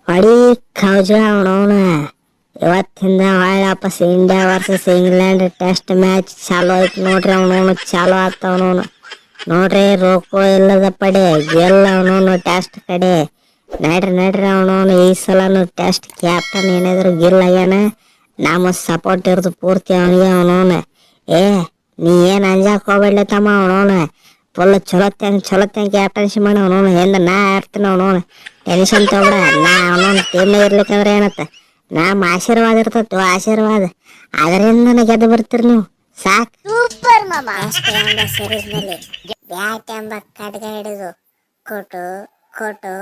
ಹೊಡಿ ಕೌಜ ಅವನವನ ಇವತ್ತಿಂದ ವಾಪಸ್ India versus England test match ಚಾಲೂ ಐತಿ ನೋಡ್ರಿ. ಅವನವನು ಚಾಲೂ ಆಗ್ತಾವನವನು ನೋಡ್ರಿ. ರೋಕೋ ಇಲ್ಲದ ಪಡೆ ಗೆಲ್ಲ ಅವನವನು ಟೆಸ್ಟ್ ಕಡೆ. ನಡ್ರಿ ಅವನವನು ಈ ಸಲನು ಟೆಸ್ಟ್ ಕ್ಯಾಪ್ಟನ್ ಏನಾದ್ರು ಗಿಲ್ ಆಗ್ಯಾನ. ನಮ್ಮ ಸಪೋರ್ಟ್ ಇರೋದು ಪೂರ್ತಿ ಅವನಿಗೆ. ಅವನವನ ನೀ ಏನು ಅಂಜಾಕ್ ಹೋಗ್ಬೇಡ್ಲ ತಮ್ಮ. ಅವನವನ ಫುಲ್ ಚಲೋತ್ಯಾಂಗ ಕ್ಯಾಪ್ಟನ್ಸಿ ಮಾಡಿ ಅವನವನು ಹಿಂದೆ ನಾ ಆಡ್ತೀನಿ. ಅವನವನು ಟೆನ್ಷನ್ ತಗೊಬೇಡ. ನಾ ಅವನವನು ಟೀಮ್ನಾಗ ಇರ್ಲಿಕ್ಕಂದ್ರೆ ಏನತ್ತ ನಮ್ಮ ಆಶೀರ್ವಾದ ಇರ್ತತ್ತು. ಆಶೀರ್ವಾದ ಅದರಿಂದ ಗೆದ್ದು ಬರ್ತೀರಿ ನೀವು. ಸಾಕು. ಸೂಪರ್ ಮಾಮ. ಸೀರೀಸ್ನಲ್ಲಿ ಬ್ಯಾಟ್ ಎಂಬ ಖಡ್ಗ ಹಿಡಿದು ಕೊಟ್ಟು ಕೊಟ್ಟು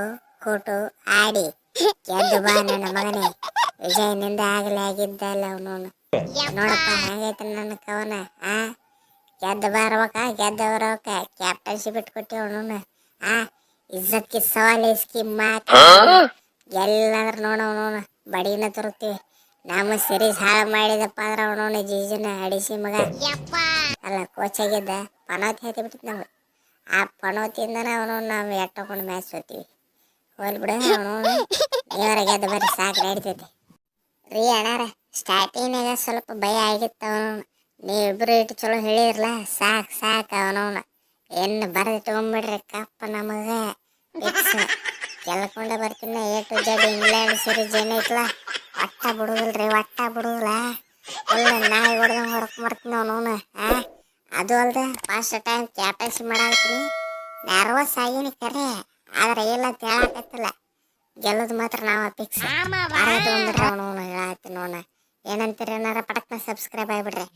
ಕೊಟ್ಟು ಆಡಿ ಗೆದ್ದು ಬಾ ನನ್ನ ಮಗನೇ. ವಿಜಯನಿಂದ ಆಗಲೇ ಆಗಿದ್ದಲ್ಲ ಅವನವನು. ನೋಡಪ್ಪ ಹೆಂಗೈತೆ ನನ್ನ ಕವನ. ಗೆದ್ದು ಬಾರವಕ್ಕ, ಗೆದ್ದವರವಕ್ಕ ಕ್ಯಾಪ್ಟನ್ಶಿಪ್ ಇಟ್ಕೊಟ್ಟಿ ಅವನವನು. ಇಜ್ಜತ್ಕಿ ಸವಾಲ್ ಇಸ್ಕಿ ಮಾತು ಎಲ್ಲಾದ್ರೂ ನೋಡವನವನು ಬಡಿನ ತರುತ್ತೀವಿ. ನಮ್ಮ ಸಿರೀಸ್ ಹಾಳು ಮಾಡಿದಪ್ಪ ಅಂದ್ರೆ ಅವನವನು ಜೀಜನ ಅಡಿಸಿ ಮಗ ಅಲ್ಲ ಕೋಚ್ ಆಗಿದ್ದ ಪನೋತಿ ಹತ್ತಿ ಬಿಟ್ಟಿತ್ತು ನಮ್ಗೆ. ಆ ಪನೋತಿಯಿಂದನ ಅವನವನು ನಾವು ಎಟ್ಟಕೊಂಡು ಮ್ಯಾಚ್ ಸೋತೀವಿ. ಹೋಲ್ ಬಿಡ ಅವನವನು. ನೀವರ ಗೆದ್ದು ಬರ್ರಿ ಸಾಕು ನಡಿತೈತಿ ರೀ ಅಣ್ಣಾರ. ಸ್ಟಾರ್ಟಿಂಗ್ನಾಗ ಸ್ವಲ್ಪ ಭಯ ಆಗಿತ್ತು ಅವನವನು. ನೀವಿಬ್ರು ಇಟ್ಟು ಚಲೋ ಹೇಳಿರಲ್ಲ. ಸಾಕು ಅವನವನು ಏನು ಬರೆದು ಇಟ್ಕೊಂಡ್ಬಿಡ್ರಿ ಕಪ್ಪ ನಮಗೆ ಫಿಕ್ಸ್. ಗೆಲ್ಕೊಂಡೆ ಬರ್ತೀನಿ. A to Z England series ಏನೈತಲ್ಲ ಒಟ್ಟ ಬಿಡುದಿಲ್ಲ. ಫುಲ್ ನಾಯಿ ಹೊಡೆದಂಗೆ ಹೊಡ್ಕೊಂಬರ್ತೀನಿ ಅವನವನು. ಅದು ಅಲ್ದೆ ಫಸ್ಟ್ ಟೈಮ್ ಕ್ಯಾಪ್ಟನ್ಸಿ ಮಾಡಾಕ್ತೀನಿ. ನರ್ವಸ್ ಆಗೀನಿ ಕರೆ, ಆದ್ರೆ ಇಲ್ಲ ಹೇಳಾಕತ್ತಿಲ್ಲ. ಗೆಲ್ಲೋದು ಮಾತ್ರ ನಾವು ಫಿಕ್ಸ್. ಬರೆದು ಇಟ್ಕೊಂಡ್ಬಿಡ್ರಿ ಅವನವನು. ಹೇಳತ್ತೀನಿ ನೋಡ. ಏನಂತೀರಿ ಏನಾರ ಪಟಕ್ನ ಸಬ್ಸ್ಕ್ರೈಬ್ ಆಗಿಬಿಡ್ರಿ.